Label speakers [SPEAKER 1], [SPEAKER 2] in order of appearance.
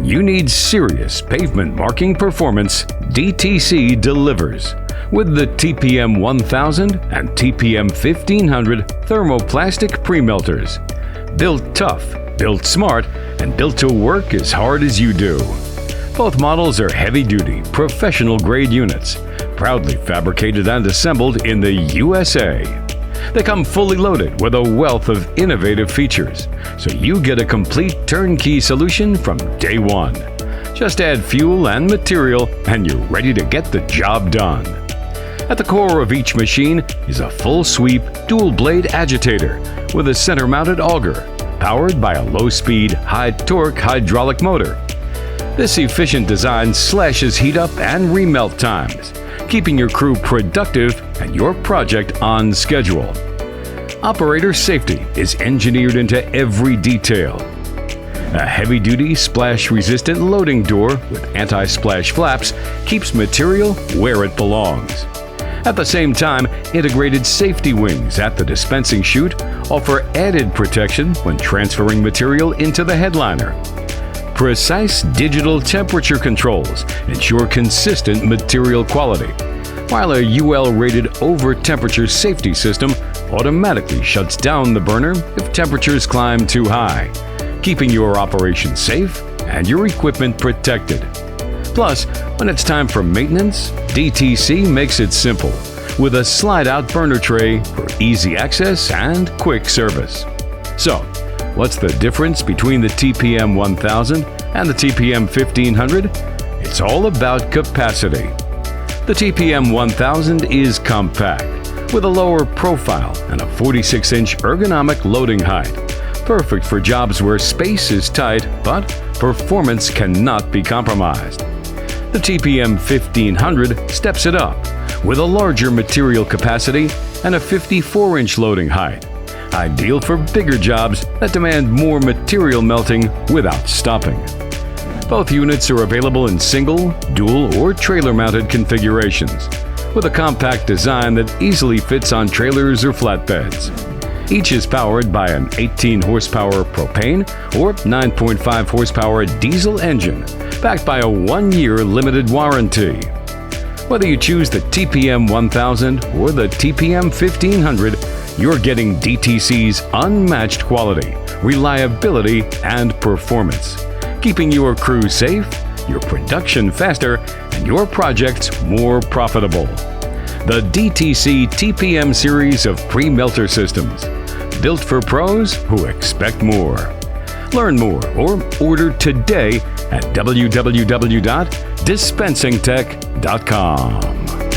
[SPEAKER 1] you need serious pavement marking performance, DTC delivers. With the TPM 1000 and TPM 1500 thermoplastic Premelters. Built tough, built smart, and built to work as hard as you do. Both models are heavy-duty, professional-grade units, proudly fabricated and assembled in the USA. They come fully loaded with a wealth of innovative features, so you get a complete turnkey solution from day one. Just add fuel and material, and you're ready to get the job done. At the core of each machine is a full-sweep, dual-blade agitator with a center-mounted auger, powered by a low-speed, high-torque hydraulic motor. This efficient design slashes heat up and remelt times, keeping your crew productive and your project on schedule. Operator safety is engineered into every detail. A heavy-duty, splash-resistant loading door with anti-splash flaps keeps material where it belongs. At the same time, integrated safety wings at the dispensing chute offer added protection when transferring material into the headliner. Precise digital temperature controls ensure consistent material quality, while a UL-rated over-temperature safety system automatically shuts down the burner if temperatures climb too high, keeping your operation safe and your equipment protected. Plus, when it's time for maintenance, DTC makes it simple, with a slide-out burner tray for easy access and quick service. So, what's the difference between the TPM 1000 and the TPM 1500? It's all about capacity. The TPM 1000 is compact, with a lower profile and a 46-inch ergonomic loading height, perfect for jobs where space is tight but performance cannot be compromised. The TPM 1500 steps it up with a larger material capacity and a 54-inch loading height, ideal for bigger jobs that demand more material melting without stopping. Both units are available in single, dual, or trailer-mounted configurations, with a compact design that easily fits on trailers or flatbeds. Each is powered by an 18-horsepower propane or 9.5-horsepower diesel engine, backed by a 1-year limited warranty. Whether you choose the TPM 1000 or the TPM 1500, you're getting DTC's unmatched quality, reliability, and performance, keeping your crew safe, your production faster, and your projects more profitable. The DTC TPM series of Premelter systems, built for pros who expect more. Learn more or order today at www.dispensingtech.com.